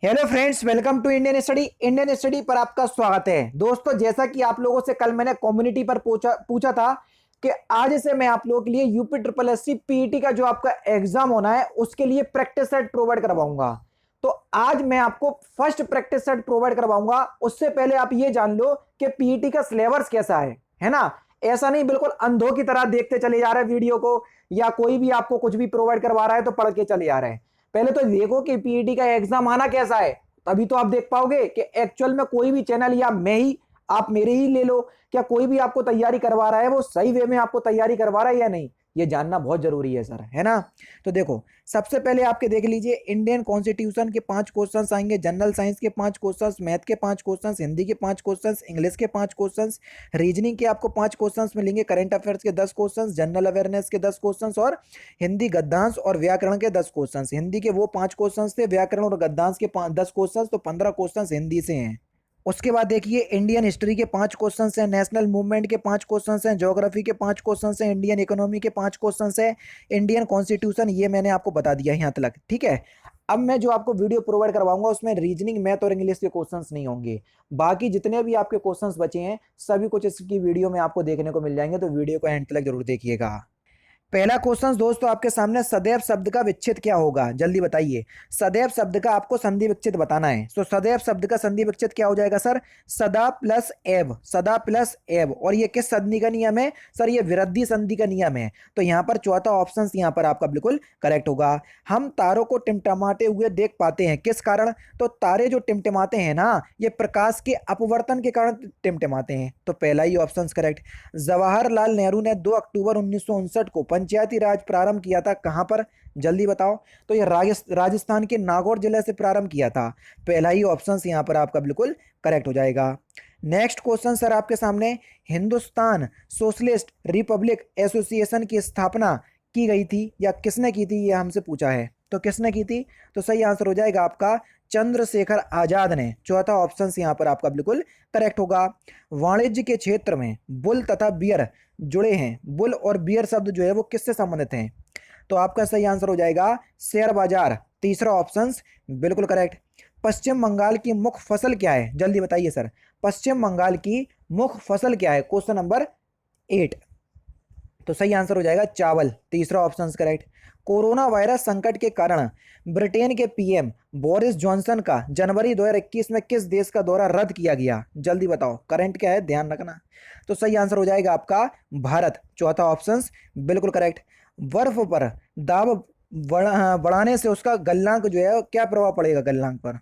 Hello friends, welcome to Indian study पर आपका स्वागत है। दोस्तों, जैसा कि आप लोगों से कल मैंने कम्युनिटी पर पूछा था कि आज से मैं आप लोगों के लिए UP triple S C PET का जो आपका एग्जाम होना है उसके लिए प्रैक्टिस सेट प्रोवाइड करवाऊंगा। तो आज मैं आपको फर्स्ट प्रैक्टिस सेट प्रोवाइड करवाऊंगा। उससे पहले आप ये जान लो कि पीईटी का सिलेबस कैसा है ना। ऐसा नहीं बिल्कुल अंधों की तरह देखते चले जा रहे हैं वीडियो को, या कोई भी आपको कुछ भी प्रोवाइड करवा रहा है तो पढ़ के चले जा रहे हैं। पहले तो देखो कि पीईटी का एग्जाम आना कैसा है, तभी तो आप देख पाओगे कि एक्चुअल में कोई भी चैनल या मैं ही, आप मेरे ही ले लो, क्या कोई भी आपको तैयारी करवा रहा है वो सही वे में आपको तैयारी करवा रहा है या नहीं, ये जानना बहुत जरूरी है सर, है ना। तो देखो, सबसे पहले आपके देख लीजिए, इंडियन कॉन्स्टिट्यूशन के 5 क्वेश्चंस आएंगे, जनरल साइंस के 5 क्वेश्चंस, मैथ के 5 क्वेश्चंस, हिंदी के 5 क्वेश्चंस, इंग्लिश के 5 क्वेश्चंस, रीजनिंग के आपको 5 क्वेश्चंस मिलेंगे, करंट अफेयर्स के 10 क्वेश्चंस, जनरल अवेयरनेस के 10 क्वेश्चंस और हिंदी गद्यांश और व्याकरण के 10 क्वेश्चंस। हिंदी के वो 5 क्वेश्चंस थे, व्याकरण और गद्यांश के 10 क्वेश्चंस, तो 15 क्वेश्चंस हिंदी से हैं। उसके बाद देखिए, इंडियन हिस्ट्री के 5 क्वेश्चंस हैं, नेशनल मूवमेंट के 5 क्वेश्चंस हैं, ज्योग्राफी के 5 क्वेश्चंस हैं, इंडियन इकोनॉमी के 5 क्वेश्चंस हैं, इंडियन कॉन्स्टिट्यूशन, ये मैंने आपको बता दिया है यहाँ तक, ठीक है। अब मैं जो आपको वीडियो प्रोवाइड करवाऊंगा उसमें रीजनिंग, मैथ और इंग्लिश के क्वेश्चंस नहीं होंगे। बाकी जितने भी आपके क्वेश्चंस बचे हैं सभी कुछ इसकी वीडियो में आपको देखने को मिल जाएंगे, तो वीडियो को एंड तक जरूर देखिएगा। पहला क्वेश्चन दोस्तों आपके सामने, सदैव शब्द का विच्छेद क्या होगा, जल्दी बताइए। सदैव शब्द का आपको संधि विच्छेद बताना है। तो सदैव शब्द का संधि विच्छेद क्या हो जाएगा सर? सदा प्लस एव, सदा प्लस एव। और ये किस संधि का नियम है सर? ये विरद्धि संधि का नियम है। तो यहाँ पर चौथा ऑप्शन यहाँ पर आपका बिल्कुल करेक्ट होगा। हम तारों को टिमटिमाते हुए देख पाते हैं, किस कारण? तो तारे जो टिमटिमाते हैं ना, ये प्रकाश के अपवर्तन के कारण टिमटिमाते हैं, तो पहला ही ऑप्शन करेक्ट। जवाहरलाल नेहरू ने 2 अक्टूबर 1959 को पंचायती राज प्रारंभ किया था, कहां पर, जल्दी बताओ। तो ये राजस्थान के नागौर जिले से प्रारंभ किया था। पहला ही ऑप्शन यहां पर आपका बिल्कुल करेक्ट हो जाएगा। नेक्स्ट क्वेश्चन सर आपके सामने, हिंदुस्तान सोशलिस्ट रिपब्लिक एसोसिएशन की स्थापना की गई थी या किसने की थी, ये हमसे पूछा है। तो किसने की थी? तो सही आंसर हो जाएगा आपका चंद्रशेखर आजाद ने। चौथा ऑप्शन यहां पर आपका बिल्कुल करेक्ट होगा। वाणिज्य के क्षेत्र में बुल तथा बियर जुड़े हैं। बुल और बियर शब्द जो है वो किससे संबंधित हैं? तो आपका सही आंसर हो जाएगा शेयर बाजार। तीसरा ऑप्शन बिल्कुल करेक्ट। पश्चिम बंगाल की मुख्य फसल क्या है, जल्दी बताइए सर। पश्चिम बंगाल की मुख्य फसल क्या है, क्वेश्चन नंबर 8। तो सही आंसर हो जाएगा चावल। तीसरा ऑप्शन करेक्ट। कोरोना वायरस संकट के कारण ब्रिटेन के पीएम बोरिस जॉनसन का जनवरी 2021 में किस देश का दौरा रद्द किया गया, जल्दी बताओ। करंट क्या है, ध्यान रखना। तो सही आंसर हो जाएगा आपका भारत। चौथा ऑप्शन बिल्कुल करेक्ट। बर्फ पर दाब बढ़ाने से उसका गलनांक जो है क्या प्रभाव पड़ेगा गलनांक पर?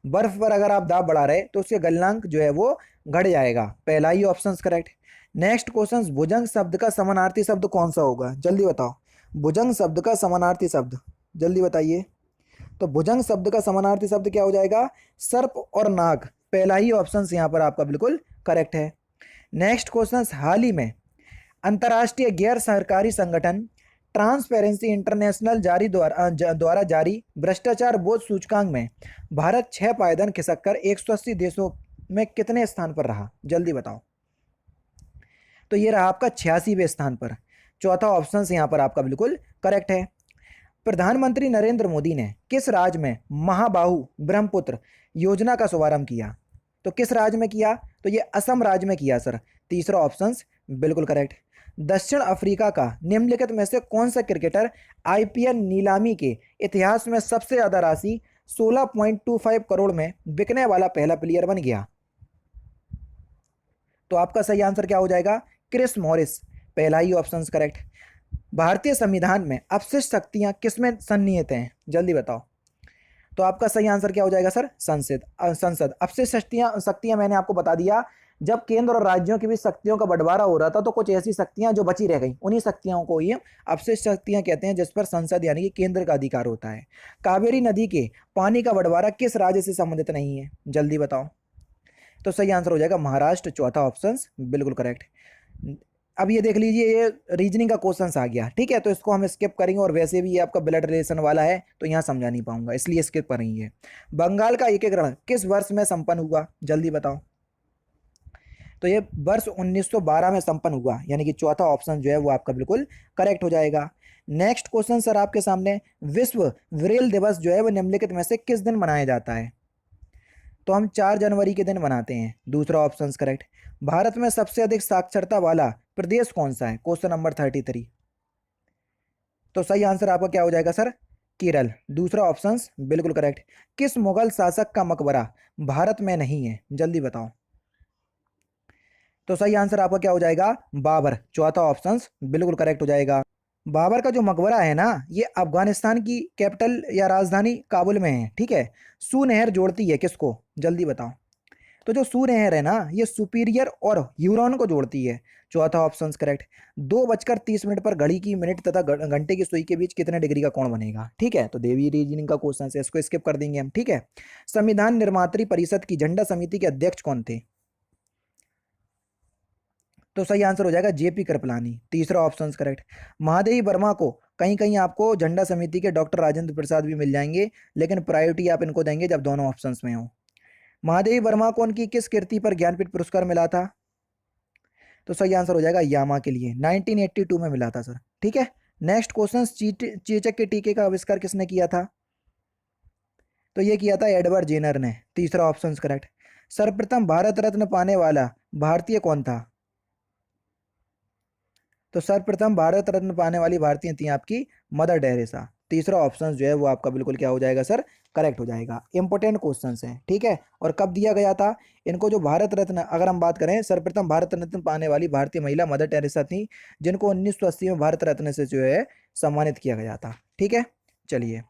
बर्फ पर अगर आप दाब बढ़ा रहे तो उसके गलनांक जो है वो घट जाएगा। पहला ही ऑप्शन करेक्ट। नेक्स्ट क्वेश्चन, भुजंग शब्द का समानार्थी शब्द कौन सा होगा, जल्दी बताओ। भुजंग शब्द का समानार्थी शब्द, जल्दी बताइए। तो भुजंग शब्द का समानार्थी शब्द क्या हो जाएगा? सर्प और नाग। पहला ही ऑप्शन यहाँ पर आपका बिल्कुल करेक्ट है। नेक्स्ट क्वेश्चन, हाल ही में अंतर्राष्ट्रीय गैर सरकारी संगठन ट्रांसपेरेंसी इंटरनेशनल द्वारा जारी भ्रष्टाचार बोध सूचकांक में भारत 6 पायदान खिसक कर 180 देशों में कितने स्थान पर रहा, जल्दी बताओ। तो ये रहा आपका 86वें स्थान पर। चौथा ऑप्शन यहाँ पर आपका बिल्कुल करेक्ट है। प्रधानमंत्री नरेंद्र मोदी ने किस राज्य में महाबाहु ब्रह्मपुत्र योजना का शुभारंभ किया? तो किस राज्य में किया? तो ये असम राज्य में किया सर। तीसरा ऑप्शन बिल्कुल करेक्ट। दक्षिण अफ्रीका का निम्नलिखित में से कौन सा क्रिकेटर आईपीएल नीलामी के इतिहास में सबसे ज्यादा राशि 16.25 करोड़ में बिकने वाला पहला प्लेयर बन गया? तो आपका सही आंसर क्या हो जाएगा? Chris Morris. पहला ही ऑप्शन करेक्ट। भारतीय संविधान में अपशिष्ट शक्तियां किसमें सन्निहित हैं, जल्दी बताओ। तो आपका सही आंसर क्या हो जाएगा सर? संसद। अपशिष्ट शक्तियां मैंने आपको बता दिया, जब केंद्र और राज्यों की भी शक्तियों का बंटवारा हो रहा था तो कुछ ऐसी शक्तियां जो बची रह गई, उन्हीं शक्तियों को ही अपशिष्ट शक्तियां कहते हैं, जिस पर संसद यानी कि केंद्र का अधिकार होता है। कावेरी नदी के पानी का बंटवारा किस राज्य से संबंधित नहीं है, जल्दी बताओ। तो सही आंसर हो जाएगा महाराष्ट्र। चौथा ऑप्शन बिल्कुल करेक्ट। अब ये देख लीजिए, ये रीजनिंग का क्वेश्चन आ गया, ठीक है, तो इसको हम स्किप करेंगे, और वैसे भी ये आपका ब्लड रिलेशन वाला है तो यहाँ समझा नहीं पाऊंगा, इसलिए स्किप करेंगे। बंगाल का एकीकरण किस वर्ष में संपन्न हुआ, जल्दी बताओ। तो तो ये वर्ष 1912 में संपन्न हुआ, यानी कि चौथा ऑप्शन जो है वो आपका बिल्कुल करेक्ट हो जाएगा। नेक्स्ट क्वेश्चन सर आपके सामने, विश्व ब्रेल दिवस जो है वो निम्नलिखित में से किस दिन मनाया जाता है? तो हम 4 जनवरी के दिन मनाते हैं, दूसरा ऑप्शन करेक्ट। भारत में सबसे अधिक साक्षरता वाला प्रदेश कौन सा है? Question number 33। तो सही आंसर आपका क्या हो जाएगा सर? केरल, दूसरा ऑप्शन बिल्कुल करेक्ट। किस मुगल शासक का मकबरा भारत में नहीं है? जल्दी बताओ। तो सही आंसर आपका क्या हो जाएगा? बाबर, चौथा ऑप्शन बिल्कुल करेक्ट हो जाएगा। बाबर का जो मकबरा है ना, ये अफगानिस्तान की कैपिटल या राजधानी काबुल में है, ठीक है। सू नहर जोड़ती है किसको? जल्दी बताओ। तो जो सू नहर है ना, ये सुपीरियर और ह्यूरॉन को जोड़ती है, चौथा ऑप्शन करेक्ट। 2:30 पर घड़ी की मिनट तथा घंटे की सुई के बीच कितने डिग्री का कोण बनेगा? ठीक है, तो देवी रीजनिंग का क्वेश्चन है, इसको स्किप कर देंगे हम, ठीक है। संविधान निर्मात्री परिषद की झंडा समिति के अध्यक्ष कौन थे? तो सही आंसर हो जाएगा जेपी कृपलानी, तीसरा ऑप्शन करेक्ट। महादेवी वर्मा को कहीं कहीं आपको झंडा समिति के डॉक्टर राजेंद्र प्रसाद भी मिल जाएंगे, लेकिन प्रायोरिटी आप इनको देंगे जब दोनों ऑप्शंस में हो। महादेवी वर्मा को उनकी किस कृति पर ज्ञानपीठ पुरस्कार मिला था? तो सही आंसर हो जाएगा यामा के लिए, 1982 में मिला था सर, ठीक है। नेक्स्ट क्वेश्चन, चेचक के टीके का आविष्कार किसने किया था? तो ये किया था एडवर्ड जेनर ने, तीसरा ऑप्शन करेक्ट। सर्वप्रथम भारत रत्न पाने वाला भारतीय कौन था? तो सर्वप्रथम भारत रत्न पाने वाली भारतीय थी आपकी मदर टेरेसा, तीसरा ऑप्शन जो है वो आपका बिल्कुल क्या हो जाएगा सर? करेक्ट हो जाएगा। इंपॉर्टेंट क्वेश्चंस हैं, ठीक है। और कब दिया गया था इनको? जो भारत रत्न, अगर हम बात करें, सर्वप्रथम भारत रत्न पाने वाली भारतीय महिला मदर टेरेसा थी, जिनको 1980 में भारत रत्न से जो है सम्मानित किया गया था, ठीक है। चलिए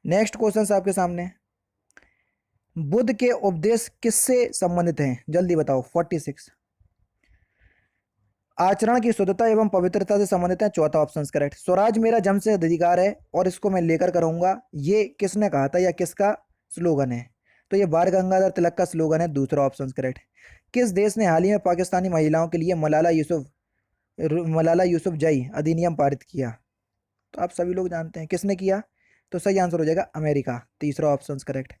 नेक्स्ट क्वेश्चन आपके सामने, बुद्ध के उपदेश किससे संबंधित हैं? जल्दी बताओ। 46। आचरण की शुद्धता एवं पवित्रता से संबंधित है, चौथा ऑप्शन करेक्ट। स्वराज मेरा जन्मसिद्ध अधिकार है और इसको मैं लेकर करूंगा, ये किसने कहा था या किसका स्लोगन है? तो ये बाल गंगाधर तिलक का स्लोगन है, दूसरा ऑप्शन करेक्ट। किस देश ने हाल ही में पाकिस्तानी महिलाओं के लिए मलाला यूसुफजई अधिनियम पारित किया? तो आप सभी लोग जानते हैं किसने किया। तो सही आंसर हो जाएगा अमेरिका, तीसरा ऑप्शन करेक्ट।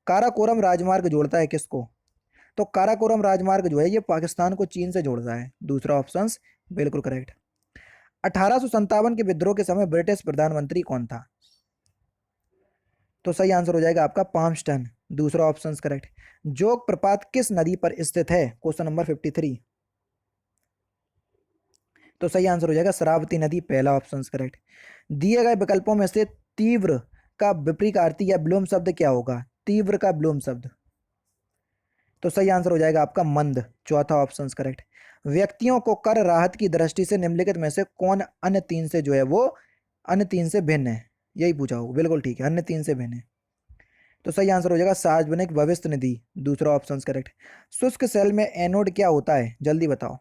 काराकोरम राजमार्ग जोड़ता है किसको? तो काराकोरम राजमार्ग जो है ये पाकिस्तान को चीन से जोड़ता है, दूसरा ऑप्शन बिल्कुल करेक्ट। 1857 के विद्रोह के समय ब्रिटिश प्रधानमंत्री कौन था? तो सही आंसर हो जाएगा आपका पाम्स्टन, दूसरा ऑप्शन करेक्ट। जोग प्रपात किस नदी पर स्थित है? Question number 53। तो सही आंसर हो जाएगा शरावती नदी, पहला ऑप्शन करेक्ट। दिए गए विकल्पों में से तीव्र का विपरीतार्थी या विलोम शब्द क्या होगा? तीव्र का विलोम शब्द। तो सही आंसर हो जाएगा आपका मंद, चौथा ऑप्शन करेक्ट। व्यक्तियों को कर राहत की दृष्टि से निम्नलिखित में से कौन अन्य तीन से जो है वो अन्य तीन से भिन्न है? यही पूछा होगा, बिल्कुल ठीक है, अन्य तीन से भिन्न है। तो सही आंसर हो जाएगा सार्वजनिक भविष्य निधि, दूसरा ऑप्शन करेक्ट। शुष्क सेल में एनोड क्या होता है? जल्दी बताओ।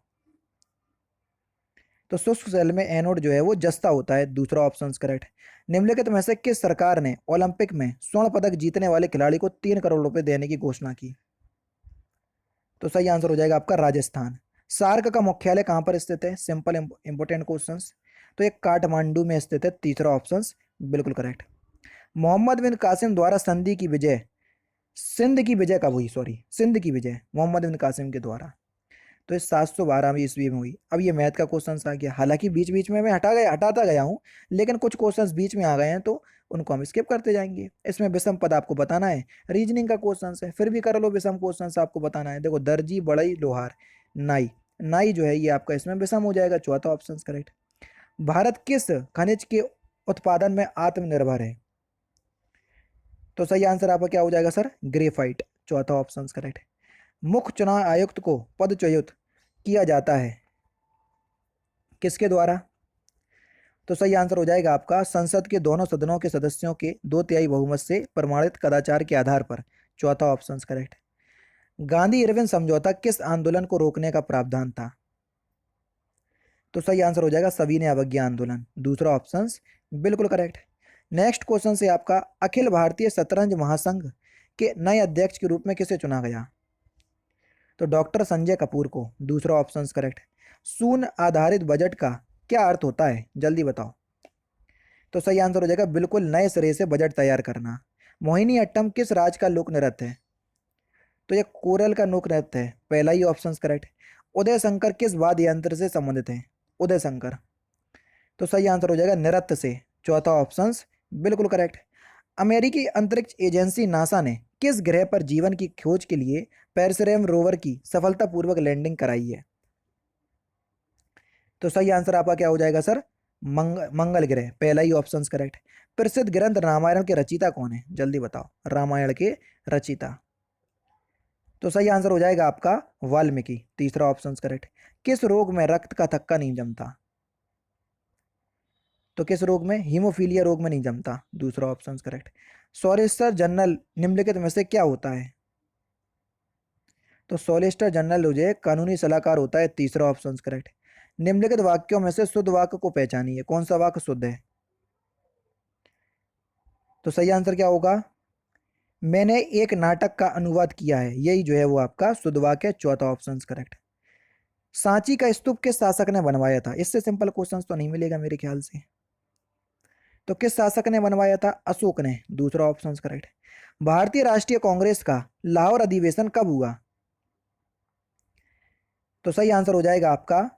तो शुष्क सेल में एनोड जो है वो जस्ता होता है, दूसरा ऑप्शन करेक्ट। निम्नलिखित में से किस सरकार ने ओलंपिक में स्वर्ण पदक जीतने वाले खिलाड़ी को 3 करोड़ रुपए देने की घोषणा की? तो सही आंसर हो जाएगा आपका राजस्थान। सार्क का मुख्यालय कहाँ पर स्थित है? Simple important question. तो ये काठमांडू में स्थित है, तीसरा ऑप्शन बिल्कुल करेक्ट। मोहम्मद बिन कासिम द्वारा संधि की विजय, सिंध की विजय कब हुई? सॉरी, सिंध की विजय मोहम्मद बिन कासिम के द्वारा, तो ये 712 ईस्वी में हुई। अब ये मैथ का क्वेश्चन आ गया, हालांकि बीच बीच में मैं हटाता गया हूँ, लेकिन कुछ क्वेश्चंस बीच में आ गए हैं तो उनको हम स्किप करते जाएंगे। इसमें विषम पद आपको बताना है, रीजनिंग का क्वेश्चन है, फिर भी कर लो। विषम क्वेश्चन आपको बताना है, देखो दर्जी, बढ़ई, लोहार, नाई। नाई जो है ये आपका इसमें विषम हो जाएगा, चौथा ऑप्शन करेक्ट। भारत किस खनिज के उत्पादन में आत्मनिर्भर है? तो सही आंसर आपका क्या हो जाएगा सर? ग्रेफाइट, चौथा ऑप्शन करेक्ट। मुख्य चुनाव आयुक्त को पदच्युत किया जाता है किसके द्वारा? तो सही आंसर हो जाएगा आपका संसद के दोनों सदनों के सदस्यों के 2/3 बहुमत से प्रमाणित कदाचार के आधार पर, चौथा ऑप्शन करेक्ट। गांधी इरविन समझौता किस आंदोलन को रोकने का प्रावधान था? तो सही आंसर हो जाएगा सविनय अवज्ञा आंदोलन, दूसरा ऑप्शन बिल्कुल करेक्ट। नेक्स्ट क्वेश्चन से आपका, अखिल भारतीय शतरंज महासंघ के नए अध्यक्ष के रूप में किसे चुना गया? तो डॉक्टर संजय कपूर को, दूसरा ऑप्शन करेक्ट। शून्य आधारित बजट का क्या अर्थ होता है? जल्दी बताओ। तो सही आंसर हो जाएगा बिल्कुल नए सिरे से बजट तैयार करना। मोहिनी अट्टम किस राज्य का लोक नृत्य है? तो ये कोरल का लोक नृत्य है, पहला ही ऑप्शन करेक्ट। उदय शंकर किस वाद्य यंत्र से संबंधित है? उदय शंकर। तो सही आंसर हो जाएगा नृत्य से। चौथा ऑप्शन बिल्कुल करेक्ट। अमेरिकी अंतरिक्ष एजेंसी नासा ने किस ग्रह पर जीवन की खोज के लिए पेरिसेरम रोवर की सफलतापूर्वक लैंडिंग कराई है? तो सही आंसर आपका क्या हो जाएगा सर? मंगल ग्रह। पहला ही ऑप्शन करेक्ट। प्रसिद्ध ग्रंथ रामायण के रचयिता कौन है? जल्दी बताओ। रामायण के रचयिता। तो सही आंसर हो जाएगा आपका वाल्मीकि। तीसरा ऑप्शन करेक्ट। किस रोग में रक्त का थक्का नहीं जमता? तो किस रोग में? हीमोफीलिया रोग में नहीं जमता। दूसरा ऑप्शन करेक्ट। सॉलिसिटर जनरल निम्नलिखित में से क्या होता है? तो सॉलिसिटर जनरल जो है कानूनी सलाहकार होता है। तीसरा ऑप्शन करेक्ट। निम्नलिखित वाक्यों में से शुद्ध वाक्य को पहचानिए। कौन सा वाक्य शुद्ध है? तो सही आंसर क्या होगा? मैंने एक नाटक का अनुवाद किया है, यही जो है वो आपका शुद्ध वाक्य है। चौथा ऑप्शन करेक्ट। सांची का स्तूप किस शासक ने बनवाया था? इससे सिंपल क्वेश्चन तो नहीं मिलेगा मेरे ख्याल से। तो किस शासक ने बनवाया था? अशोक ने। दूसरा ऑप्शन करेक्ट। भारतीय राष्ट्रीय कांग्रेस का लाहौर अधिवेशन कब हुआ? तो सही आंसर हो जाएगा आपका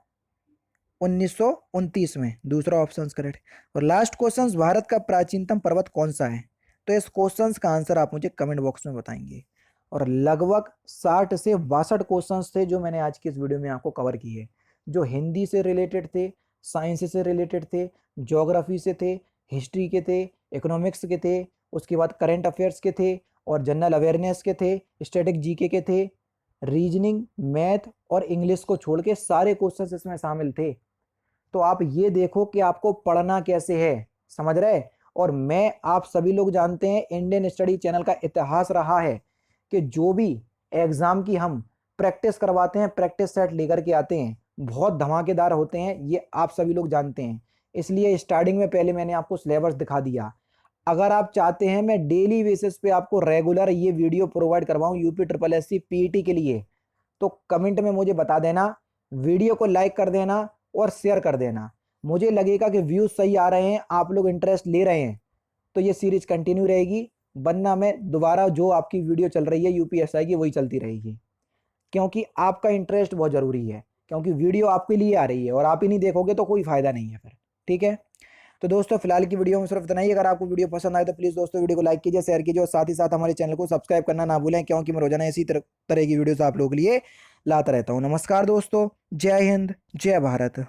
1929 में। दूसरा ऑप्शन करेक्ट। और लास्ट क्वेश्चन, भारत का प्राचीनतम पर्वत कौन सा है? तो इस क्वेश्चन का आंसर आप मुझे कमेंट बॉक्स में बताएंगे। और लगभग 60 से 62 क्वेश्चन थे जो मैंने आज की इस वीडियो में आपको कवर किए, जो हिंदी से रिलेटेड थे, साइंस से रिलेटेड थे, ज्योग्राफी से थे, हिस्ट्री के थे, इकोनॉमिक्स के थे, उसके बाद करंट अफेयर्स के थे, और जनरल अवेयरनेस के थे, स्टैटिक जीके के थे, रीजनिंग, मैथ और इंग्लिश को छोड़ के सारे क्वेश्चन इसमें शामिल थे। तो आप ये देखो कि आपको पढ़ना कैसे है, समझ रहे? और मैं, आप सभी लोग जानते हैं, इंडियन स्टडी चैनल का इतिहास रहा है कि जो भी एग्जाम की हम प्रैक्टिस करवाते हैं, प्रैक्टिस सेट लेकर के आते हैं, बहुत धमाकेदार होते हैं, ये आप सभी लोग जानते हैं। इसलिए स्टार्टिंग में पहले मैंने आपको सिलेबस दिखा दिया। अगर आप चाहते हैं मैं डेली बेसिस पे आपको रेगुलर ये वीडियो प्रोवाइड करवाऊं UP triple S C PET के लिए, तो कमेंट में मुझे बता देना, वीडियो को लाइक कर देना और शेयर कर देना। मुझे लगेगा कि व्यूज सही आ रहे हैं, आप लोग इंटरेस्ट ले रहे हैं, तो ये सीरीज कंटिन्यू रहेगी, वरना मैं दोबारा जो आपकी वीडियो चल रही है यूपीएसआई की वही चलती रहेगी, क्योंकि आपका इंटरेस्ट बहुत ज़रूरी है, क्योंकि वीडियो आपके लिए आ रही है और आप ही नहीं देखोगे तो कोई फ़ायदा नहीं है फिर। ठीक है, तो दोस्तों फिलहाल की वीडियो में सिर्फ इतना ही। अगर आपको वीडियो पसंद आए तो प्लीज़ दोस्तों वीडियो को लाइक कीजिए, शेयर कीजिए और साथ ही साथ हमारे चैनल को सब्सक्राइब करना ना भूलें, क्योंकि मैं रोजाना इसी तरह की वीडियोस आप लोगों के लिए लाता रहता हूँ। नमस्कार दोस्तों, जय हिंद, जय भारत।